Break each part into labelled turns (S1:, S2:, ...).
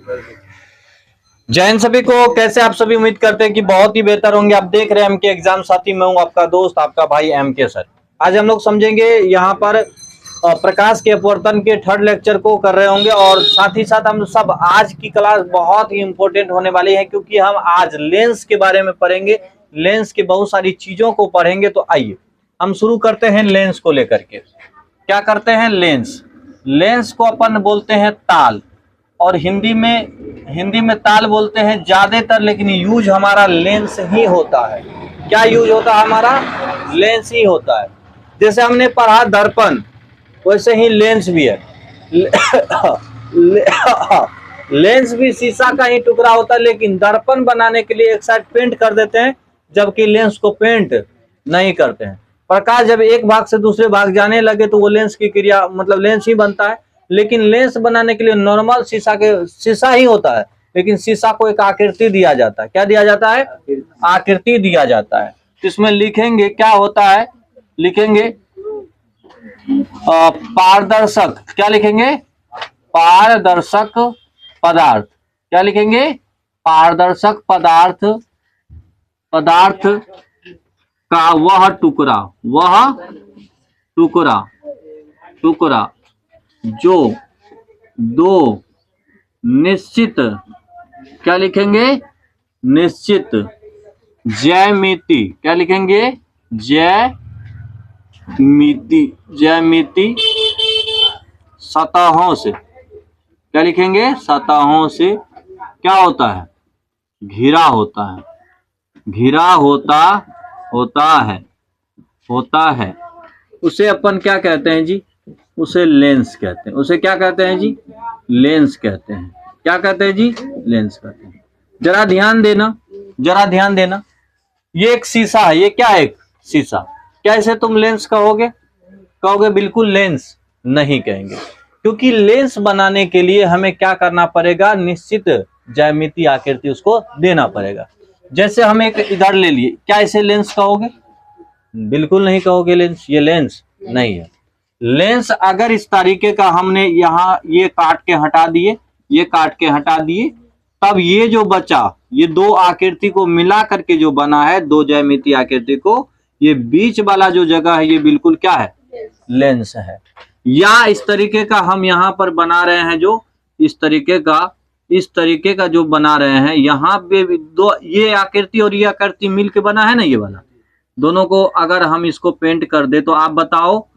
S1: जय हिंद सभी को। कैसे आप सभी? उम्मीद करते हैं कि बहुत ही बेहतर होंगे। आप देख रहे हैं एमके एग्जाम साथी, मैं हूं आपका दोस्त, आपका भाई एमके सर। आज हम लोग समझेंगे यहाँ पर प्रकाश के अपवर्तन के थर्ड लेक्चर को कर रहे होंगे, और साथ ही साथ हम सब आज की क्लास बहुत ही इंपॉर्टेंट होने वाली है, क्योंकि हम आज लेंस के बारे में पढ़ेंगे, लेंस की बहुत सारी चीजों को पढ़ेंगे। तो आइए हम शुरू करते हैं लेंस को लेकर के। क्या करते हैं? लेंस। लेंस को अपन बोलते हैं ताल, और हिंदी में ताल बोलते हैं ज्यादातर, लेकिन यूज हमारा लेंस ही होता है। क्या यूज होता है हमारा? लेंस ही होता है। जैसे हमने पढ़ा दर्पण, वैसे ही लेंस भी है। लेंस भी शीशा का ही टुकड़ा होता है, लेकिन दर्पण बनाने के लिए एक साइड पेंट कर देते हैं, जबकि लेंस को पेंट नहीं करते हैं। प्रकाश जब एक भाग से दूसरे भाग जाने लगे तो वो लेंस की क्रिया मतलब लेंस ही बनता है। लेकिन लेंस बनाने के लिए नॉर्मल शीशा ही होता है, लेकिन शीशा को एक आकृति दिया जाता है। क्या दिया जाता है? आकृति दिया जाता है। तो इसमें लिखेंगे क्या होता है? लिखेंगे पारदर्शक। क्या लिखेंगे? पारदर्शक पदार्थ। क्या लिखेंगे? पारदर्शक पदार्थ का वह टुकड़ा जो दो निश्चित, क्या लिखेंगे? निश्चित ज्यामिति। क्या लिखेंगे? ज्यामिति सतहों से। क्या लिखेंगे? सतहों से क्या होता है? घिरा होता है। घिरा होता है। उसे अपन क्या कहते हैं जी? उसे लेंस कहते हैं। उसे क्या कहते हैं जी? लेंस कहते हैं। क्या कहते हैं जी? लेंस कहते हैं। जरा ध्यान देना, ये एक शीशा है। ये क्या है? एक शीशा। क्या इसे तुम लेंस कहोगे? बिल्कुल लेंस नहीं कहेंगे, क्योंकि लेंस बनाने के लिए हमें क्या करना पड़ेगा? निश्चित ज्यामिति आकृति उसको देना पड़ेगा। जैसे हम एक इधर ले लिए, क्या इसे लेंस कहोगे? बिल्कुल नहीं कहोगे लेंस। ये लेंस नहीं है। लेंस अगर इस तरीके का हमने यहाँ ये काट के हटा दिए, तब ये जो बचा, ये दो आकृति को मिला करके जो बना है, दो ज्यामिति आकृति को, ये बीच वाला जो जगह है, ये बिल्कुल क्या है? लेंस है। या इस तरीके का हम यहाँ पर बना रहे हैं, जो इस तरीके का जो बना रहे हैं, यहाँ पे दो ये आकृति और ये आकृति मिल के बना है ना, ये वाला। दोनों को अगर हम इसको पेंट कर दे, तो आप बताओ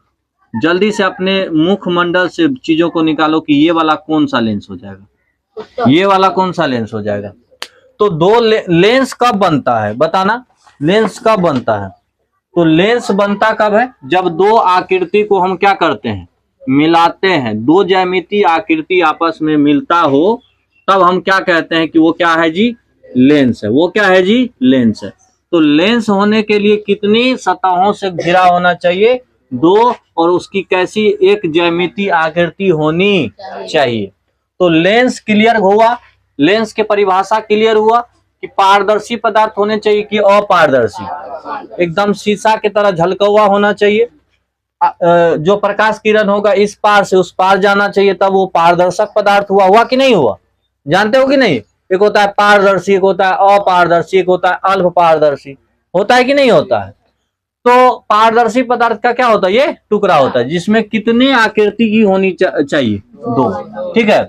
S1: जल्दी से अपने मुखमंडल से चीजों को निकालो कि ये वाला कौन सा लेंस हो जाएगा, ये वाला कौन सा लेंस हो जाएगा। तो दो लेंस कब बनता है? बताना, लेंस कब बनता है? तो लेंस बनता कब है? जब दो आकृति को हम क्या करते हैं? मिलाते हैं। दो ज्यामिति आकृति आपस में मिलता हो, तब हम क्या कहते हैं कि वो क्या है जी? लेंस है। वो क्या है जी? लेंस है। तो लेंस होने के लिए कितनी सतहों से घिरा होना चाहिए? दो। और उसकी कैसी? एक ज्यामिति आकृति होनी चाहिए। तो लेंस क्लियर हुआ। लेंस के परिभाषा क्लियर हुआ कि पारदर्शी पदार्थ होने चाहिए कि अपारदर्शी? एकदम शीशा की तरह झलका हुआ होना चाहिए। जो प्रकाश किरण होगा इस पार से उस पार जाना चाहिए, तब वो पारदर्शक पदार्थ हुआ कि नहीं हुआ? जानते हो कि नहीं? एक होता है पारदर्शी, एक होता है अपारदर्शी, एक होता है अल्प पारदर्शी। होता है कि नहीं होता है? तो पारदर्शी पदार्थ का क्या होता है? ये टुकड़ा होता है जिसमें कितने आकृति की होनी चाहिए? दो। ठीक है।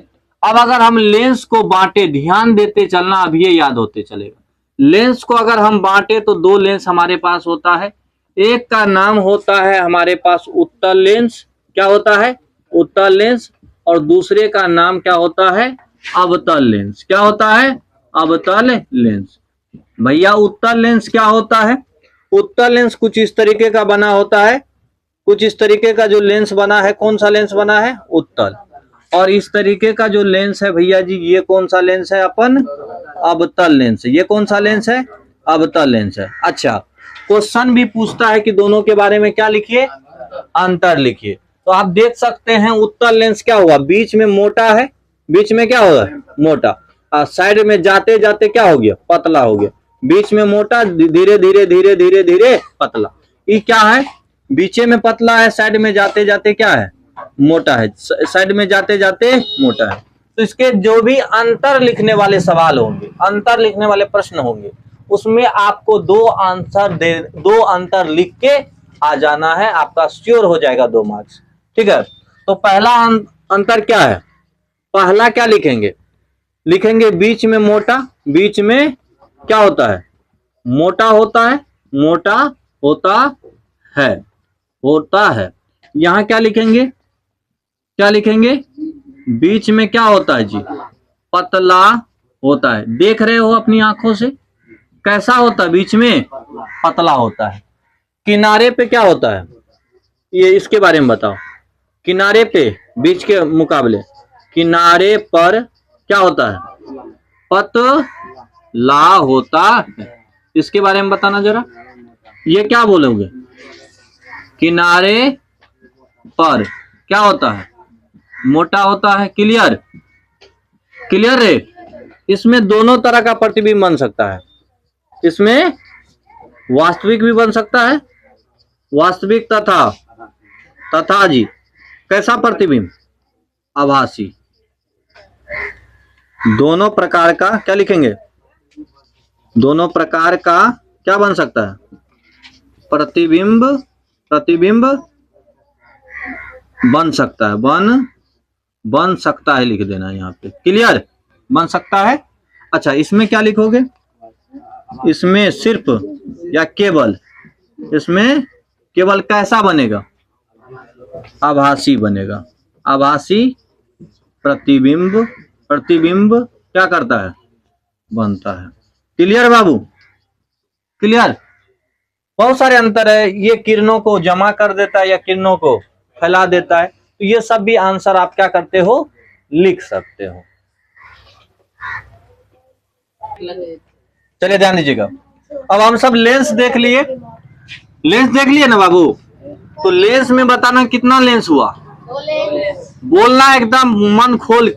S1: अब अगर हम लेंस को बांटे, ध्यान देते चलना, अब ये याद होते चलेगा। लेंस को अगर हम बांटे तो दो लेंस हमारे पास होता है। एक का नाम होता है हमारे पास उत्तल लेंस। क्या होता है? उत्तल लेंस। और दूसरे का नाम क्या होता है? अवतल लेंस। क्या होता है? अवतल लेंस। भैया उत्तल लेंस क्या होता है? उत्तल लेंस कुछ इस तरीके का बना होता है। कुछ इस तरीके का जो लेंस बना है, कौन सा लेंस बना है? उत्तल। और इस तरीके का जो लेंस है भैया जी, ये कौन सा लेंस है? अपन अवतल लेंस। ये कौन सा लेंस है? अवतल लेंस है। अच्छा, क्वेश्चन भी पूछता है कि दोनों के बारे में क्या लिखिए? अंतर लिखिए। तो आप देख सकते हैं उत्तल लेंस क्या हुआ? बीच में मोटा है। बीच में क्या होगा? मोटा। साइड में जाते जाते क्या हो गया? पतला हो गया। बीच में मोटा, धीरे धीरे धीरे धीरे धीरे पतला। ये क्या है? बीचे में पतला है, साइड में जाते जाते क्या है? मोटा है। साइड में जाते जाते मोटा है। तो इसके जो भी अंतर लिखने वाले सवाल होंगे, अंतर लिखने वाले प्रश्न होंगे, उसमें आपको दो अंतर लिख के आ जाना है, आपका श्योर हो जाएगा 2 मार्क्स। ठीक है, तो पहला अंतर क्या है? पहला क्या लिखेंगे? लिखेंगे बीच में मोटा, बीच में क्या होता है? मोटा होता है, मोटा होता है, होता है। यहां क्या लिखेंगे? क्या लिखेंगे? बीच में क्या होता है जी? पतला होता है। देख रहे हो अपनी आंखों से कैसा होता है? बीच में पतला होता है। किनारे पे क्या होता है? ये इसके बारे में बताओ। किनारे पे बीच के मुकाबले किनारे पर क्या होता है? पतला होता है। इसके बारे में बताना जरा। ये क्या बोलोगे? किनारे पर क्या होता है? मोटा होता है। क्लियर? क्लियर है? इसमें दोनों तरह का प्रतिबिंब बन सकता है। इसमें वास्तविक भी बन सकता है, वास्तविक तथा जी कैसा प्रतिबिंब? आभासी। दोनों प्रकार का क्या लिखेंगे? दोनों प्रकार का क्या बन सकता है? प्रतिबिंब बन सकता है, बन सकता है लिख देना यहाँ पे। क्लियर? बन सकता है। अच्छा, इसमें क्या लिखोगे? इसमें सिर्फ या केवल? इसमें केवल कैसा बनेगा? आभासी बनेगा। आभासी प्रतिबिंब क्या करता है? बनता है। क्लियर बाबू? क्लियर? बहुत सारे अंतर है। ये किरणों को जमा कर देता है या किरणों को फैला देता है। तो ये सब भी आंसर आप क्या करते हो? लिख सकते हो। चलिए ध्यान दीजिएगा। अब हम सब लेंस देख लिए, लेंस देख लिए ना बाबू? तो लेंस में बताना कितना लेंस हुआ? बोलना एकदम मन खोल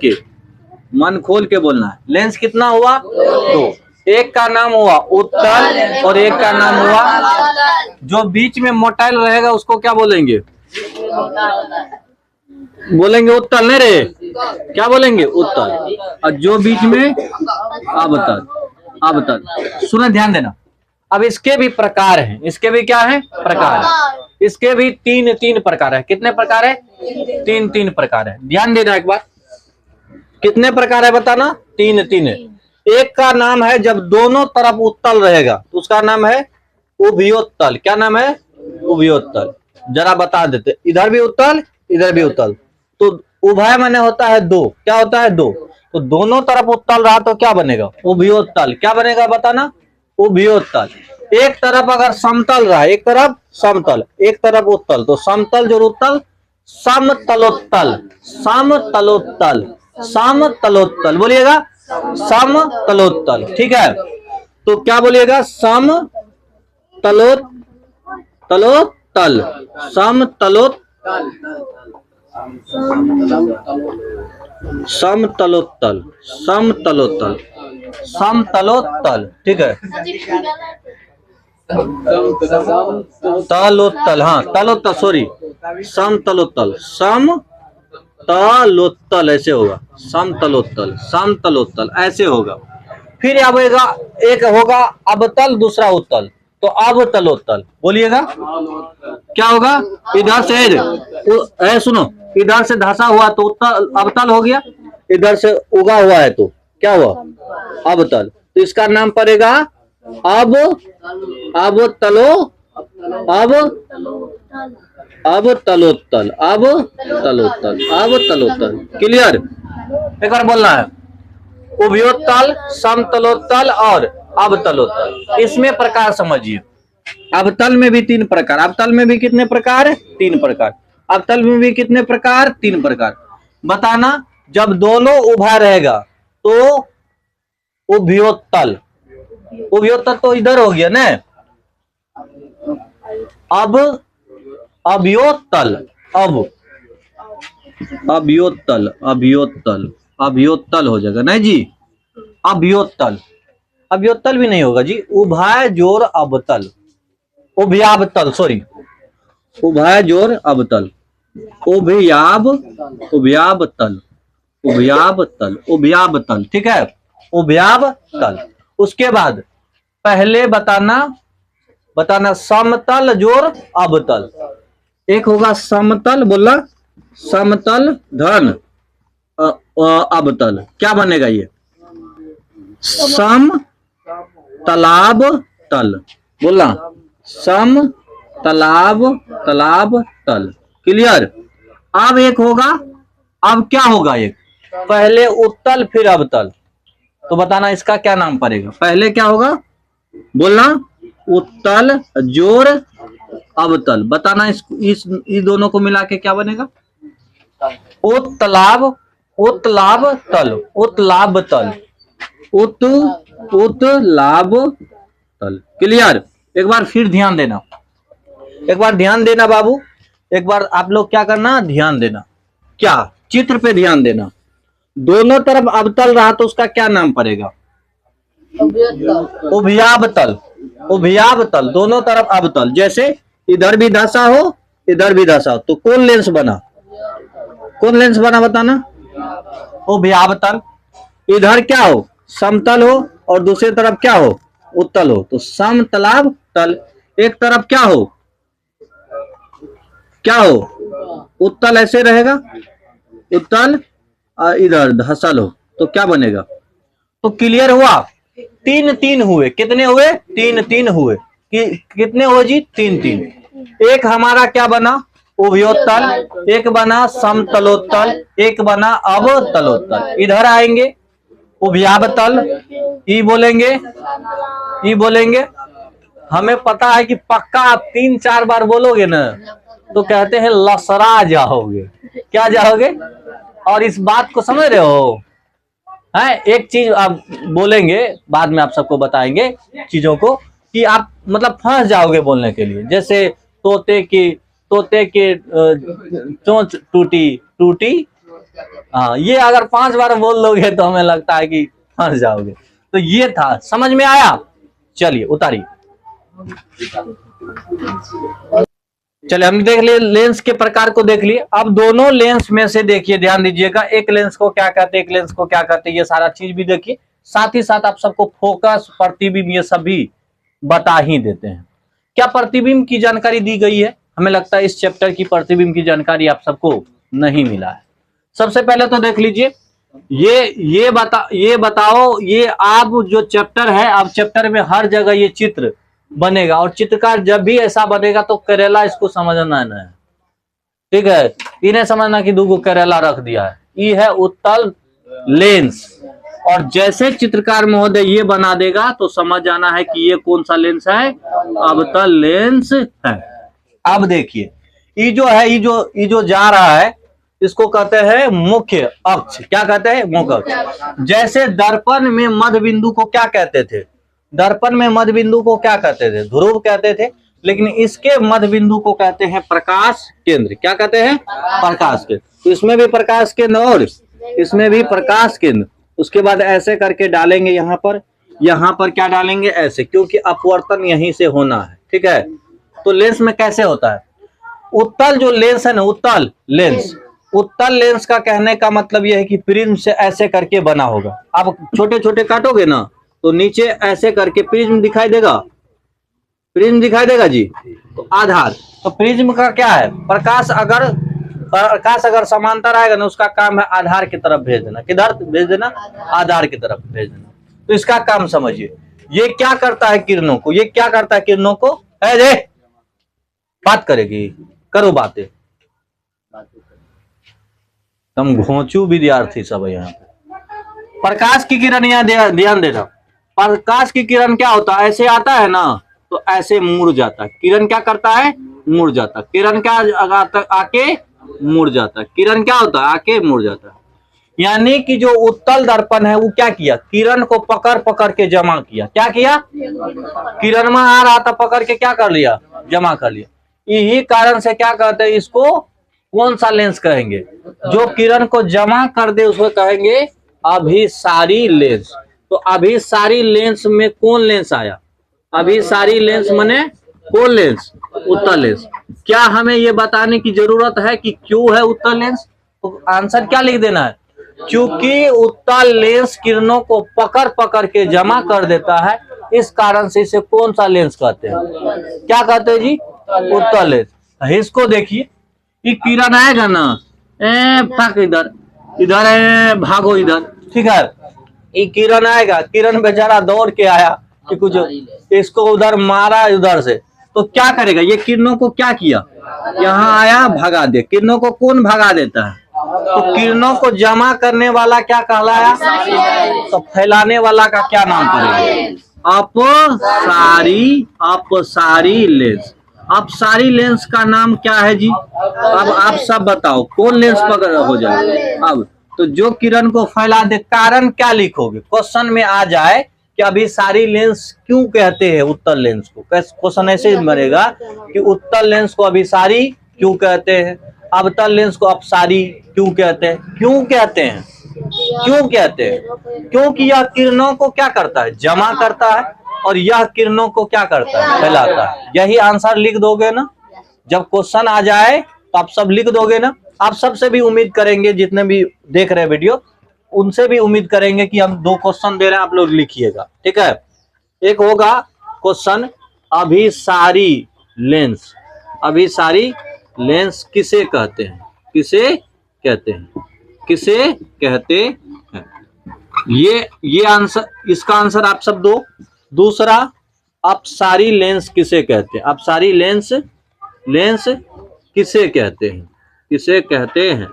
S1: के बोलना है। लेंस कितना हुआ? 2। एक का नाम हुआ उत्तल और एक का नाम हुआ, जो बीच में मोटाइल रहेगा उसको क्या बोलेंगे? बोलेंगे उत्तल नहीं रे, क्या बोलेंगे? उत्तल। और जो बीच में अवतल। सुनो, ध्यान देना। अब इसके भी प्रकार हैं। इसके भी क्या है? प्रकार है। इसके भी तीन प्रकार है। कितने प्रकार है? तीन प्रकार है। ध्यान देना एक बार। कितने प्रकार है बताना? 3 है। एक का नाम है जब दोनों तरफ उत्तल रहेगा तो उसका नाम है उभयोत्तल। क्या नाम है? उभयोत्तल। जरा बता देते। इधर भी उत्तल, इधर भी उत्तल। तो उभय माने होता है 2। क्या होता है? 2। तो दोनों तरफ उत्तल रहा तो क्या बनेगा? उभयोत्तल। क्या बनेगा बताना? उभयोत्तल। एक तरफ अगर समतल रहा, एक तरफ समतल, एक तरफ उत्तल, तो समतल जो उत्तल समतलोत्तल। समतलोत्तल, समतलोत्तल बोलिएगा। समतलोत्तल। ठीक है, तो क्या बोलिएगा? समतलोत्तल, समतलोत्तल, समतलोत्तल, समतलोत्तल, समतलोत्तल। ठीक है, तलोत्तल। हाँ, तलोत्तल, सॉरी, समतलोत्तल, समतलोत्तल ऐसे होगा। समतलोत्तल, समतलोत्तल ऐसे होगा। फिर आएगा, एक होगा अवतल, दूसरा उत्तल, तो अवतलोत्तल बोलिएगा। क्या होगा? इधर से सुनो, इधर से धसा हुआ तो उत्तल अवतल हो गया, इधर से उगा हुआ है तो क्या हुआ? अवतल। तो इसका नाम पड़ेगा अवतलोत्तल, अवतलोत्तल, अवतलोत्तल। क्लियर? एक बार बोलना है। उभयोत्तल, समतलोत्तल और अवतलोत्तल। इसमें प्रकार समझिए। अवतल में भी 3 प्रकार। अवतल में भी कितने प्रकार? 3 प्रकार। अवतल में भी कितने प्रकार? 3 प्रकार। बताना। जब दोनों उभा रहेगा तो उभयोत्तल। उभयोत्तल तो इधर हो गया ना। अब अवयोत्तल, अवयोत्तल, अवयोत्तल, अवयोत्तल हो जाएगा। नहीं जी, अवयोत्तल। अवयोत्तल भी नहीं होगा जी। उभय जोर अवतल, उभयावतल, सॉरी, उभय जोर अवतल, उभयावतल, उभयाभ तल, उभयाभ तल, ठीक है, उभयाभ तल। उसके बाद पहले बताना समतल जोड़ अवतल। एक होगा समतल, बोला समतल धन अवतल, क्या बनेगा ये? सम तालाब तल, बोला सम तालाब तल। क्लियर? अब एक होगा, अब क्या होगा? एक पहले उत्तल फिर अवतल, तो बताना इसका क्या नाम पड़ेगा? पहले क्या होगा? बोलना उत्तल जोड़ अवतल। बताना इस दोनों को मिला के क्या बनेगा? उत्तलाभ, उत्तलाभ तल, उत्तलाभ तल, उत्तलाभ तल। क्लियर? एक बार फिर ध्यान देना, एक बार ध्यान देना बाबू, एक बार आप लोग क्या करना, ध्यान देना। क्या? चित्र पे ध्यान देना। दोनों तरफ अवतल रहा तो उसका क्या नाम पड़ेगा? उभयाभ तल, उभयाभ तल, दोनों तरफ अवतल। जैसे इधर भी धसा हो इधर भी धसा हो तो कौन लेंस बना? कौन लेंस बना बताना? उभयाभ तल। इधर क्या हो? समतल हो और दूसरी तरफ क्या हो? उत्तल हो, तो समतलाभ तल। एक तरफ क्या हो? क्या हो? उत्तल ऐसे रहेगा, उत्तल, इधर धसल हो तो क्या बनेगा? तो क्लियर हुआ? तीन तीन हुए। कितने हुए? तीन तीन हुए। कितने हुए जी? तीन तीन। एक हमारा क्या बना? उभयोत्तल, एक बना समतलोत्तल, एक बना अवतलोत्तल। इधर आएंगे उभयाभ तल, ई बोलेंगे, ई बोलेंगे। हमें पता है कि पक्का आप 3-4 बार बोलोगे ना तो कहते हैं लसरा जाओगे। क्या जाओगे? और इस बात को समझ रहे हो? है एक चीज आप बोलेंगे, बाद में आप सबको बताएंगे चीजों को, कि आप मतलब फंस जाओगे बोलने के लिए। जैसे तोते की चोंच टूटी टूटी, हाँ, ये अगर 5 बार बोल लोगे तो हमें लगता है कि फंस जाओगे। तो ये था, समझ में आया? चलिए उतारिए। चलिए हम देख लिए लेंस के प्रकार को, देख लिए। अब दोनों लेंस में से देखिए, ध्यान दीजिएगा, एक लेंस को क्या कहते हैं, एक लेंस को क्या कहते हैं, ये सारा चीज भी देखिए। साथ ही साथ आप सबको फोकस, प्रतिबिंब, ये सभी बता ही देते हैं। क्या प्रतिबिंब की जानकारी दी गई है? हमें लगता है इस चैप्टर की प्रतिबिंब की जानकारी आप सबको नहीं मिला है। सबसे पहले तो देख लीजिए, ये बताओ, ये आप जो चैप्टर है, अब चैप्टर में हर जगह ये चित्र बनेगा, और चित्रकार जब भी ऐसा बनेगा तो करेला इसको समझना है, ठीक है? इन्हें समझना कि दो करेला रख दिया है। ये है उत्तल लेंस, और जैसे चित्रकार महोदय ये बना देगा तो समझ जाना है कि ये कौन सा लेंस है? अवतल लेंस है। अब देखिए, ये जो है, ये जो जा रहा है इसको कहते हैं मुख्य अक्ष। क्या कहते हैं? मुख्य अक्ष। जैसे दर्पण में मध्य बिंदु को क्या कहते थे? दर्पण में मध्य बिंदु को क्या कहते थे? ध्रुव कहते थे। लेकिन इसके मध्य बिंदु को कहते हैं प्रकाश केंद्र। क्या कहते हैं? प्रकाश केंद्र। तो इसमें भी प्रकाश केंद्र और इसमें भी प्रकाश केंद्र। उसके बाद ऐसे करके डालेंगे यहाँ पर क्या डालेंगे? ऐसे, क्योंकि अपवर्तन यहीं से होना है, ठीक है? तो लेंस में कैसे होता है? उत्तल जो लेंस है ना, उत्तल लेंस का कहने का मतलब यह है कि प्रिज्म से ऐसे करके बना होगा। आप छोटे छोटे काटोगे ना तो नीचे ऐसे करके प्रिज्म दिखाई देगा, प्रिज्म दिखाई देगा जी। तो आधार, तो प्रिज्म का क्या है? प्रकाश अगर समांतर आएगा ना, उसका काम है आधार की तरफ भेज देना। किधर भेज देना? आधार की तरफ भेज देना। तो इसका काम समझिए, ये क्या करता है किरणों को, ये क्या करता है किरणों को? बात करेगी, करो बातें। तुम घोंचू विद्यार्थी सब है यहाँ पे। प्रकाश की किरण, यहाँ ध्यान देना। प्रकाश की किरण क्या होता है? ऐसे आता है ना तो ऐसे मुड़ जाता है। किरण क्या करता है? मुड़ जाता है। किरण क्या आके मुड़ जाता है। किरण क्या होता है? आके मुड़ जाता है। यानी कि जो उत्तल दर्पण है वो क्या किया? किरण को पकड़ के जमा किया। क्या किया? किरण में आ रहा था, पकड़ के क्या कर लिया? जमा कर लिया। यही कारण से क्या कहते हैं इसको? कौन सा लेंस कहेंगे? जो किरण को जमा कर दे उसको कहेंगे अभिसारी लेंस। तो अभिसारी लेंस में कौन लेंस आया? अभिसारी लेंस माने कौन लेंस? उत्तल लेंस। क्या हमें ये बताने की जरूरत है कि क्यों है उत्तल लेंस? तो आंसर क्या लिख देना है? क्योंकि उत्तल लेंस किरणों को पकड़ पकड़ के जमा कर देता है, इस कारण से इसे कौन सा लेंस कहते हैं? क्या कहते हैं जी? उत्तल लेंस। इसको देखिए, ये किरण आएगा ना, फक इधर इधर भागो इधर, ठीक है, ये किरण आएगा, किरण बेचारा दौड़ के आया कि कुछ इसको उधर मारा उधर से, तो क्या करेगा? ये किरणों को क्या किया? यहाँ आया, भगा दे। किरणों को कौन भगा देता है? तो किरणों को जमा करने वाला क्या कहलाया? तो फैलाने वाला का क्या नाम पड़ेगा? अपसारी लेंस। अपसारी लेंस का नाम क्या है जी? अब आप सब बताओ कौन लेंस पकड़ हो जाए? अब तो जो किरण को फैला दे, कारण क्या लिखोगे? क्वेश्चन में आ जाए कि अभिसारी लेंस क्यों कहते हैं उत्तल लेंस को? क्वेश्चन ऐसे बनेगा कि उत्तल लेंस को अभिसारी क्यों कहते हैं, अवतल लेंस को अपसारी क्यों कहते हैं? क्यों कहते हैं? क्यों कहते हैं? क्योंकि यह किरणों को क्या करता है? जमा करता है, और यह किरणों को क्या करता है? फैलाता है। यही आंसर लिख दोगे ना? जब क्वेश्चन आ जाए तो आप सब लिख दोगे ना? आप सबसे भी उम्मीद करेंगे, जितने भी देख रहे हैं वीडियो, उनसे भी उम्मीद करेंगे कि हम 2 क्वेश्चन दे रहे हैं, आप लोग लिखिएगा, ठीक है। एक होगा क्वेश्चन अभिसारी लेंस। अभिसारी लेंस किसे कहते हैं? किसे कहते हैं? किसे कहते हैं? ये आंसर, इसका आंसर आप सब दो। दूसरा, अपसारी लेंस किसे कहते हैं? अपसारी लेंस किसे कहते हैं? किसे कहते हैं?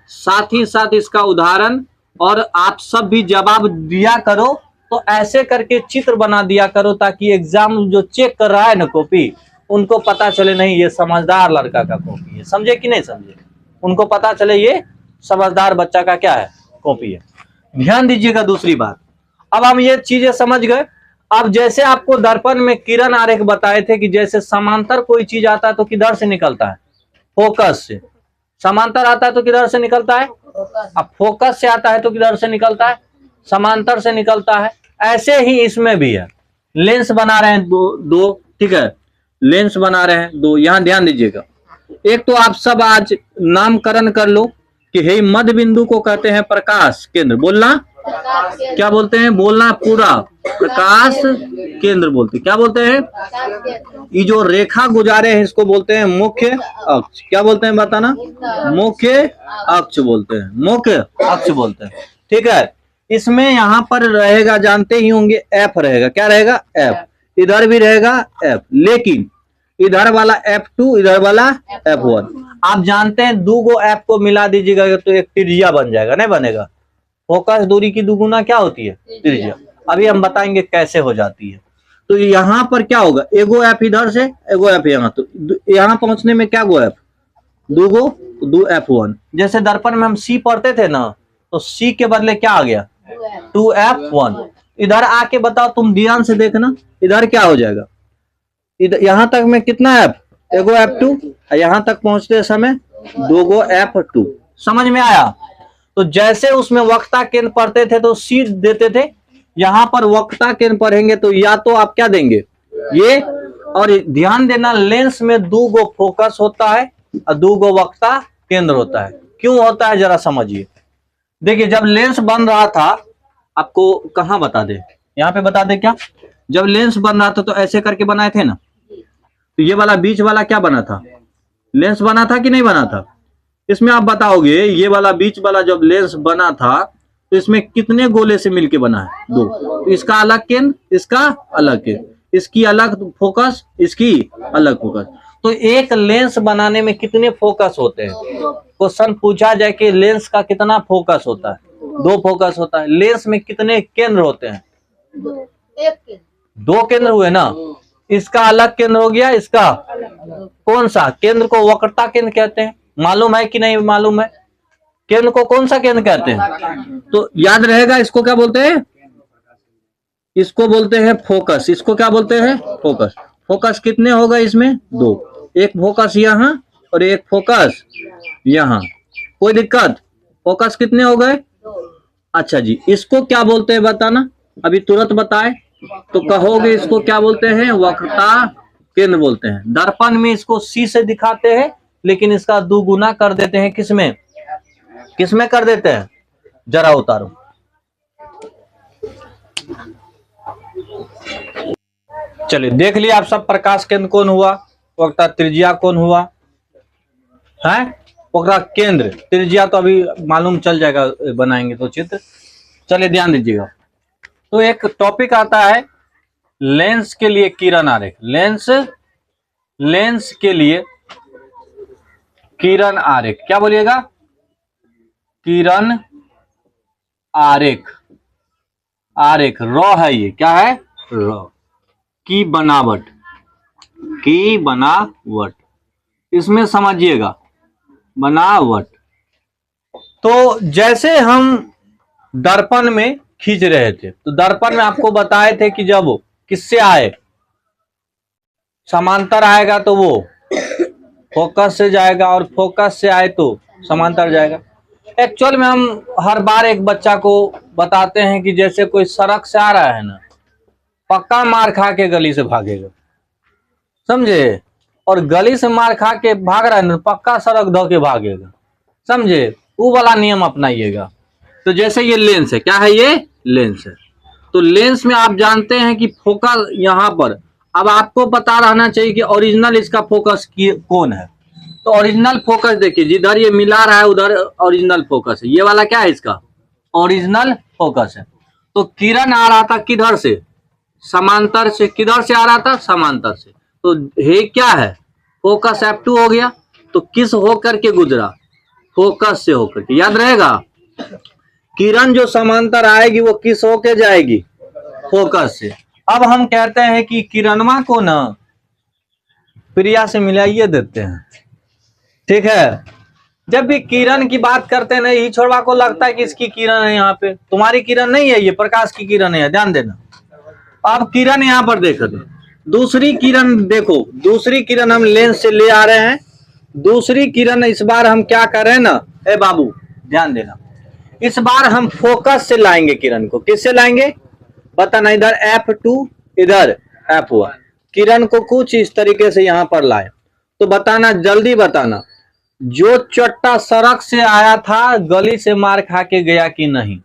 S1: साथ ही साथ इसका उदाहरण, और आप सब भी जवाब दिया करो, तो ऐसे करके चित्र बना दिया करो, ताकि एग्जाम जो चेक कर रहा है ना कॉपी, उनको पता चले नहीं ये समझदार लड़का का कॉपी है। समझे कि नहीं समझे? उनको पता चले ये समझदार बच्चा का क्या है? कॉपी है। ध्यान दीजिएगा दूसरी बात। अब हम ये चीजें समझ गए। अब जैसे आपको दर्पण में किरण आरेख बताए थे कि जैसे समांतर कोई चीज आता है तो किधर से निकलता है? फोकस से। समांतर आता है तो किधर से निकलता है? अब फोकस से आता है तो किधर से निकलता है? समांतर से निकलता है। ऐसे ही इसमें भी है। लेंस बना रहे हैं दो, ठीक है, लेंस बना रहे हैं 2। यहां ध्यान दीजिएगा। एक तो आप सब आज नामकरण कर लो कि हे मध्य बिंदु को कहते हैं प्रकाश केंद्र। बोलना क्या बोलते हैं? बोलना पूरा, प्रकाश केंद्र बोलते हैं। क्या बोलते हैं? ये जो रेखा गुजारे हैं इसको बोलते हैं मुख्य अक्ष। क्या बोलते हैं? बताना। मुख्य अक्ष बोलते हैं, मुख्य अक्ष बोलते हैं, ठीक है। इसमें यहाँ पर रहेगा, जानते ही होंगे, एफ रहेगा। क्या रहेगा? एफ। इधर भी रहेगा एफ, लेकिन इधर वाला F2, इधर वाला F1। आप जानते हैं 2 गो एफ को मिला दीजिएगा तो एक त्रिज्या बन जाएगा, नहीं बनेगा? फोकस दूरी की दुगुना क्या होती है? त्रिज्या। अभी हम बताएंगे कैसे हो जाती है। तो यहाँ पर क्या होगा? एगो एफ इधर से, एगो एफ यहाँ, तो यहाँ पहुंचने में क्या गो एफ? 2 गो, 2 F1। जैसे दर्पण में हम C पढ़ते थे ना, तो C के बदले क्या आ गया? 2 F1। इधर आके बताओ, तुम ध्यान से देखना, इधर क्या हो जाएगा? इधर यहाँ तक में कितना एफ? एगो F2, यहाँ तक पहुंचते समय 2 गो F2। समझ में आया? तो जैसे उसमें वक्रता केंद्र पढ़ते थे तो सी देते थे, यहाँ पर वक्रता केंद्र पढ़ेंगे तो या तो आप क्या देंगे? ये। और ध्यान देना, लेंस में 2 गो फोकस होता है और 2 गो वक्रता केंद्र होता है। क्यों होता है जरा समझिए। देखिए, जब लेंस बन रहा था, आपको कहाँ बता दे, यहाँ पे बता दे क्या? जब लेंस बन रहा था तो ऐसे करके बनाए थे ना, तो ये वाला बीच वाला क्या बना था? लेंस बना था कि नहीं बना था? इसमें आप बताओगे, ये वाला बीच वाला जब लेंस बना था तो इसमें कितने गोले से मिलके बना है? 2। तो इसका अलग केंद्र, इसका अलग केंद्र, इसकी अलग फोकस, इसकी अलग फोकस। तो एक लेंस बनाने में कितने फोकस होते हैं? क्वेश्चन पूछा जाए कि लेंस का कितना फोकस होता है? 2 फोकस होता है। लेंस में कितने केंद्र होते हैं? 2 केंद्र हुए ना। इसका अलग केंद्र हो गया, इसका कौन सा केंद्र को वक्रता केंद्र कहते हैं? मालूम है कि नहीं मालूम है? केंद्र को कौन सा केंद्र कहते हैं? तो याद रहेगा, इसको क्या बोलते हैं? इसको बोलते हैं फोकस। इसको क्या बोलते हैं? फोकस। फोकस कितने हो गए इसमें? 2। एक फोकस यहाँ और एक फोकस यहाँ। कोई दिक्कत? फोकस कितने हो गए? अच्छा जी, इसको क्या बोलते हैं बताना। अभी तुरंत बताए तो कहोगे इसको क्या बोलते हैं? वक्रता केंद्र बोलते हैं। दर्पण में इसको C से दिखाते हैं, लेकिन इसका 2 गुना कर देते हैं। किसमें? किसमें कर देते हैं? जरा उतारो। चलिए देख लिया आप सब, प्रकाश केंद्र कौन हुआ, वक्र त्रिज्या कौन हुआ है, वक्र केंद्र त्रिज्या तो अभी मालूम चल जाएगा, बनाएंगे तो चित्र। चलिए ध्यान दीजिएगा, तो एक टॉपिक आता है लेंस के लिए किरण आरेख। लेंस के लिए किरण आरेख, क्या बोलिएगा, किरण आरेख। आरेख रॉ है, ये क्या है, रॉ की बनावट, की बनावट, इसमें समझिएगा बनावट। तो जैसे हम दर्पण में खींच रहे थे, तो दर्पण में आपको बताए थे कि जब किससे आए, समांतर आएगा तो वो फोकस से जाएगा, और फोकस से आए तो समांतर जाएगा। एक्चुअल में हम हर बार एक बच्चा को बताते हैं कि जैसे कोई सड़क से आ रहा है ना, पक्का मार खा के गली से भागेगा, समझे, और गली से मार खा के भाग रहा है ना, पक्का सड़क धो के भागेगा, समझे, वो वाला नियम अपनाइएगा। तो जैसे ये लेंस है, क्या है, ये लेंस है। तो लेंस में आप जानते हैं कि फोकस यहाँ पर, अब आपको पता रहना चाहिए कि ओरिजिनल इसका फोकस कौन है। तो ओरिजिनल फोकस देखिए, जिधर ये मिला रहा है उधर ओरिजिनल फोकस है, ये वाला क्या है, इसका ओरिजिनल फोकस है। तो किरण आ रहा था किधर से, समांतर से, किधर से आ रहा था, समांतर से। तो हे क्या है, फोकस F2 हो गया। तो किस होकर के गुजरा, फोकस से होकर के, याद रहेगा, किरण जो समांतर आएगी वो किस होके जाएगी, फोकस से। अब हम कहते हैं कि किरणवा को ना प्रिया से मिलाइए देते हैं, ठीक है। जब भी किरण की बात करते हैं ना, ये छोड़वा को लगता है कि इसकी किरण है, यहाँ पे तुम्हारी किरण नहीं है, ये प्रकाश की किरण है, ध्यान देना। अब किरण यहाँ पर देखो, दूसरी किरण देखो, दूसरी किरण हम लेंस से ले आ रहे हैं। दूसरी किरण इस बार हम क्या कर रहे हैं ना, ए बाबू ध्यान देना, इस बार हम फोकस से लाएंगे किरण को। किससे लाएंगे बताना, इधर F2 इधर F1, किरण को कुछ इस तरीके से यहां पर लाए। तो बताना, जल्दी बताना, जो चट्टा सड़क से आया था गली से मार खा के गया कि नहीं,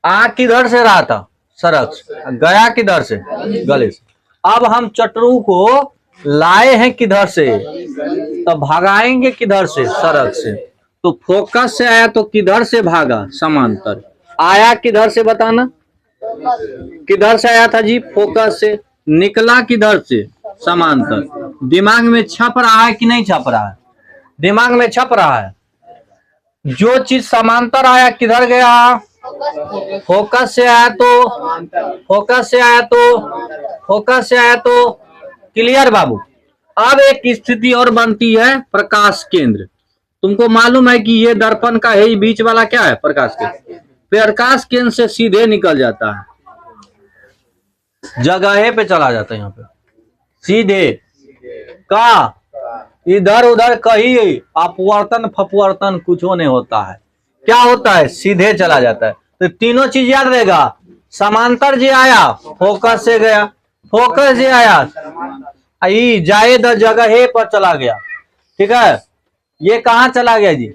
S1: आ किधर से रहा था, सड़क से, गया किधर से, गली से। अब हम चटरू को लाए हैं किधर से, तो भगाएंगे किधर से, सड़क से। तो फोकस से आया तो किधर से भागा, समांतर। आया किधर से बताना, किधर से आया था जी, फोकस से। निकला किधर से, समांतर। दिमाग में छप रहा है कि नहीं छप रहा है, दिमाग में छप रहा है। जो चीज समांतर आया किधर गया, फोकस से आया तो, फोकस से आया तो, फोकस से आया तो, क्लियर बाबू। अब एक स्थिति और बनती है प्रकाश केंद्र। तुमको मालूम है कि ये दर्पण का है, बीच वाला क्या है, प्रकाश केंद्र। प्रकाश केंद्र से सीधे निकल जाता है, जगह पे चला जाता है, यहाँ पे सीधे का, इधर उधर कहीं अपवर्तन फपवर्तन कुछ नहीं होता है। क्या होता है, सीधे चला जाता है। तो तीनों चीज याद रहेगा, समांतर जे आया फोकस से गया, फोकस जे आया जाए द जगह पर चला गया, ठीक है। ये कहाँ चला गया जी,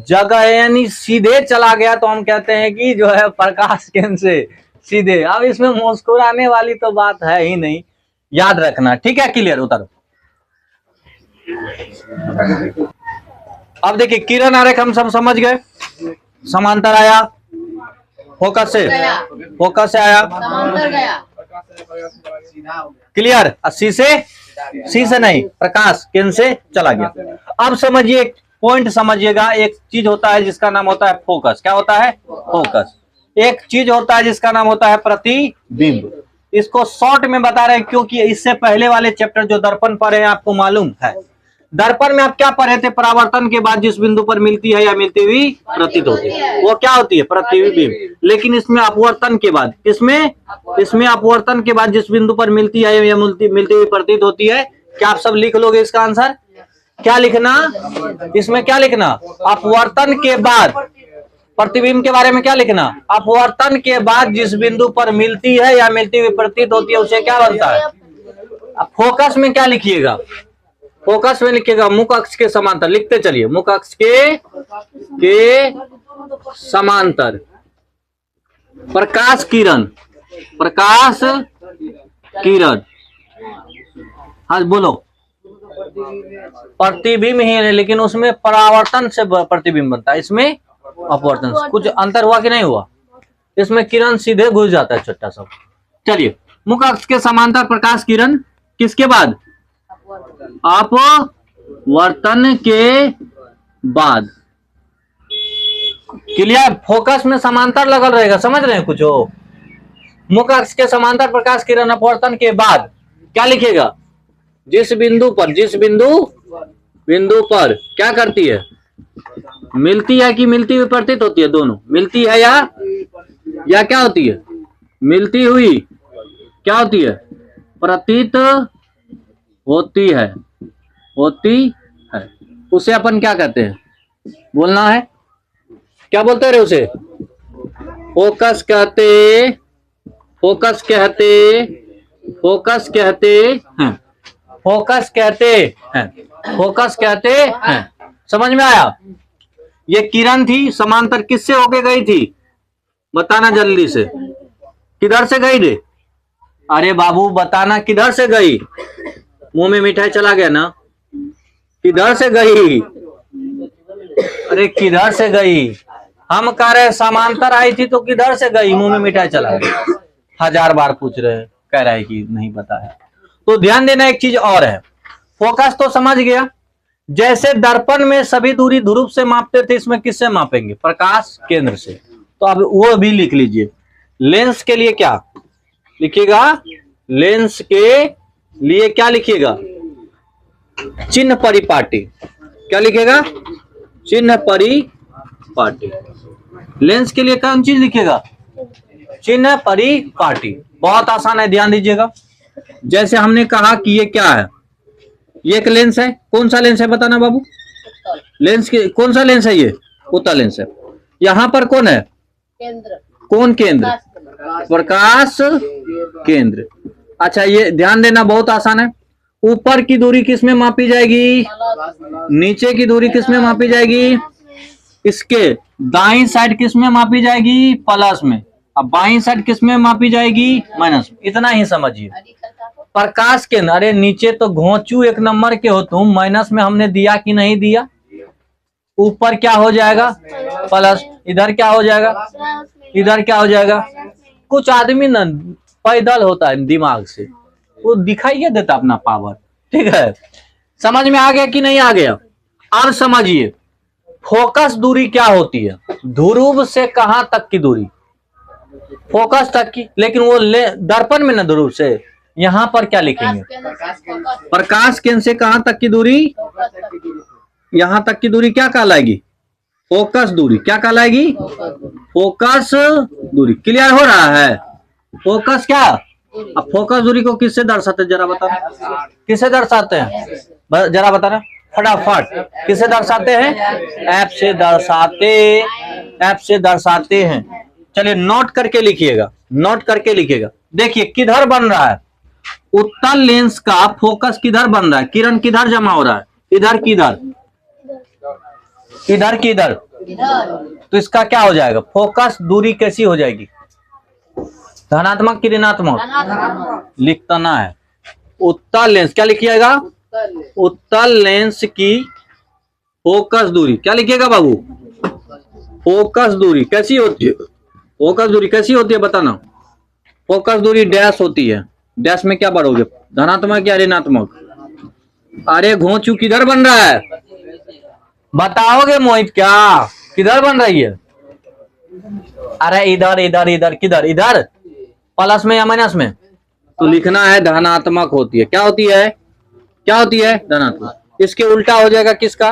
S1: जगह यानी सीधे चला गया। तो हम कहते हैं कि जो है प्रकाश केंद्र से सीधे। अब इसमें मुस्कुराने वाली तो बात है ही नहीं, याद रखना, ठीक है, क्लियर। उतारो। अब देखिए किरण आरेख हम सब समझ गए, समांतर आया फोकस से, फोकस से आया क्लियर, सी से नहीं, प्रकाश केंद्र से चला गया। अब समझिए, पॉइंट समझिएगा, एक चीज होता है जिसका नाम होता है फोकस। क्या होता है, फोकस। एक चीज होता है जिसका नाम होता है प्रतिबिंब। इसको शॉर्ट में बता रहे हैं क्योंकि इससे पहले वाले चैप्टर जो दर्पण पढ़े हैं आपको मालूम है, दर्पण में आप क्या पढ़े थे, परावर्तन के बाद जिस बिंदु पर मिलती है या मिलती हुई प्रतीत होती है वो क्या होती है, प्रतिबिंब। लेकिन इसमें अपवर्तन के बाद, इसमें अपवर्तन के बाद जिस बिंदु पर मिलती है या मिलती हुई प्रतीत होती है, क्या आप सब लिख लोगे इसका आंसर, क्या लिखना, इसमें क्या लिखना, अपवर्तन के बाद, प्रतिबिंब के बारे में क्या लिखना, अपवर्तन के बाद जिस बिंदु पर मिलती है या मिलती हुई प्रतीत होती है उसे क्या बनता है। अब फोकस में क्या लिखिएगा, फोकस में लिखिएगा मुख अक्ष के समांतर, लिखते चलिए, मुख अक्ष के समांतर, प्रकाश किरण, प्रकाश किरण, हाँ बोलो, प्रतिबिंब ही है, लेकिन उसमें परावर्तन से प्रतिबिंब बनता है, इसमें अपवर्तन से। कुछ अंतर हुआ कि नहीं हुआ? इसमें किरण सीधे घुस जाता है छोटा सा। चलिए, मुख्य अक्ष के समांतर प्रकाश किरण किसके बाद? अपवर्तन के बाद। क्लियर? फोकस में समांतर लगल रहेगा, समझ रहे हैं कुछ हो? मुख्य अक्ष के समांतर प्रकाश किरण अपवर्तन के बाद क्या लिखेगा? जिस बिंदु पर क्या करती है? मिलती है कि मिलती हुई प्रतीत होती है? दोनों मिलती है या क्या होती है? मिलती हुई क्या होती है? प्रतीत होती है, उसे अपन क्या कहते हैं? बोलना है, क्या बोलते रहे उसे? फोकस कहते हैं, फोकस कहते हैं। समझ में आया? ये किरण थी, समांतर किससे होके गई थी? बताना जल्दी से, किधर से गई रे? अरे बाबू बताना, किधर से गई? मुंह में मिठाई चला गया ना? किधर से गई? अरे किधर से गई? हम कह रहे समांतर आई थी तो किधर से गई? मुंह में मिठाई चला गया। 1000 बार पूछ रहे, कह रहा है कि नहीं पता है। तो ध्यान देना, एक चीज और है, फोकस तो समझ गया। जैसे दर्पण में सभी दूरी ध्रुव से मापते थे, इसमें किससे मापेंगे? प्रकाश केंद्र से। तो अब वो भी लिख लीजिए। लेंस के लिए क्या लिखिएगा? लेंस के लिए क्या लिखिएगा? चिन्ह परिपाटी। क्या लिखेगा? चिन्ह परिपाटी। लेंस के लिए कौन चीज लिखिएगा? चिन्ह परिपाटी। बहुत आसान है, ध्यान दीजिएगा। जैसे हमने कहा कि ये क्या है? ये एक लेंस है। कौन सा लेंस है बताना बाबू? लेंस के कौन सा लेंस है? ये उत्तल लेंस है। यहां पर कौन है? केंद्र। कौन केंद्र? प्रकाश केंद्र। अच्छा, ये ध्यान देना, बहुत आसान है। ऊपर की दूरी किस में मापी जाएगी? नीचे की दूरी किस में मापी जाएगी? इसके दाईं साइड किस में मापी जाएगी? प्लस में। अब बाईं साइड किस में मापी जाएगी? माइनस में। इतना ही समझिए। प्रकाश केंद्र, अरे नीचे तो घोंचू एक नंबर के हो तुम, माइनस में हमने दिया कि नहीं दिया? ऊपर क्या हो जाएगा? प्लस। इधर क्या हो जाएगा? इधर क्या हो जाएगा? कुछ आदमी ना पैदल होता है दिमाग से, वो दिखाइए देता अपना पावर। ठीक है, समझ में आ गया कि नहीं आ गया? और समझिए, फोकस दूरी क्या होती है? ध्रुव से कहां तक की दूरी? फोकस तक की। लेकिन वो दर्पण में ना ध्रुव से, यहां पर क्या लिखेंगे? प्रकाश केंद्र से कहां तक की दूरी? यहां तक की दूरी क्या कहलाएगी? फोकस दूरी। क्या कहलाएगी? फोकस दूरी। क्लियर हो रहा है? फोकस क्या? अब फोकस दूरी को किससे दर्शाते हैं जरा बताना? किससे दर्शाते हैं जरा बताना फटाफट? किससे दर्शाते हैं? एफ से दर्शाते हैं। चलिए नोट करके लिखिएगा, नोट करके लिखिएगा। देखिए किधर बन रहा है? उत्तल लेंस का फोकस किधर बन रहा है? किरण किधर जमा हो रहा है? इधर किधर? इधर किधर? तो इसका क्या हो जाएगा? फोकस दूरी कैसी हो जाएगी? धनात्मक कि ऋणात्मक? लिखना है। उत्तल लेंस क्या लिखिएगा? उत्तल लेंस की फोकस दूरी क्या लिखिएगा बाबू? फोकस दूरी कैसी होती है? फोकस दूरी कैसी होती है बताना? फोकस दूरी डैश होती है। डैश में क्या बढ़ोगे? धनात्मक या ऋणात्मक? अरे घोंचू किधर बन रहा है? बताओगे मोहित क्या? किधर बन रही है? अरे इधर इधर इधर। किधर? इधर प्लस में या माइनस में? तो लिखना है धनात्मक होती है। क्या होती है? क्या होती है? धनात्मक। इसके उल्टा हो जाएगा किसका?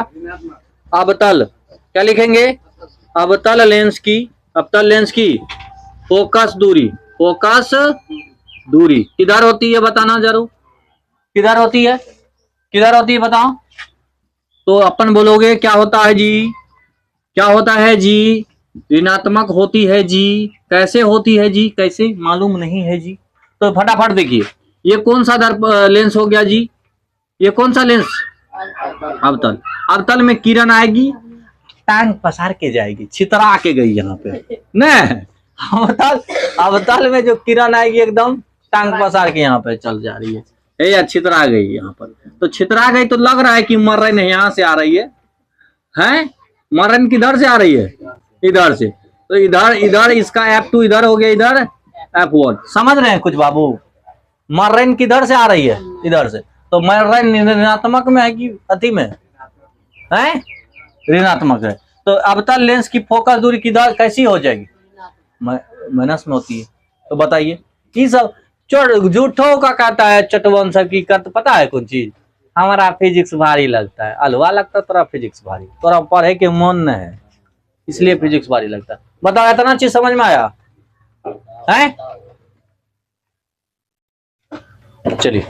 S1: अवतल। क्या लिखेंगे? अवतल लेंस की, अवतल लेंस की फोकस दूरी। फोकस दूरी किधर होती है बताना जरूर? किधर होती है? किधर होती है बताओ? तो अपन बोलोगे क्या होता है जी? क्या होता है जी? ऋणात्मक होती है जी। कैसे होती है जी? कैसे मालूम नहीं है जी? तो फटाफट देखिए, ये कौन सा लेंस हो गया जी? ये कौन सा लेंस? अवतल। अवतल में किरण आएगी, टांग पसार के जाएगी, छितरा के गई यहाँ पे न। अवतल में जो किरण आएगी एकदम टांग पसार के यहाँ पे चल जा रही है, या छितरा गई यहाँ पर। तो छितरा गई तो लग रहा है कि मर्रन यहाँ से आ रही है, हैं? मर्रन किधर से आ रही है? इधर से। तो इधर इसका F2 इधर हो गया, इधर F1। समझ रहे हैं कुछ बाबू? मर्रन किधर से आ रही है? इधर से। तो मर्रन ऋणात्मक में है कि अति में है? ऋणात्मक है। तो अवतल लेंस की फोकस दूरी किधर कैसी हो जाएगी? माइनस में होती है। तो बताइए, ये सब झूठों का कहता है चटवन सब की करते। पता है कौन चीज? हमारा फिजिक्स भारी लगता है। अलवा लगता है तोरा फिजिक्स भारी, तोरा पढ़े के मन न है, इसलिए फिजिक्स भारी लगता है। बताओ, इतना चीज समझ में आया है? चलिए।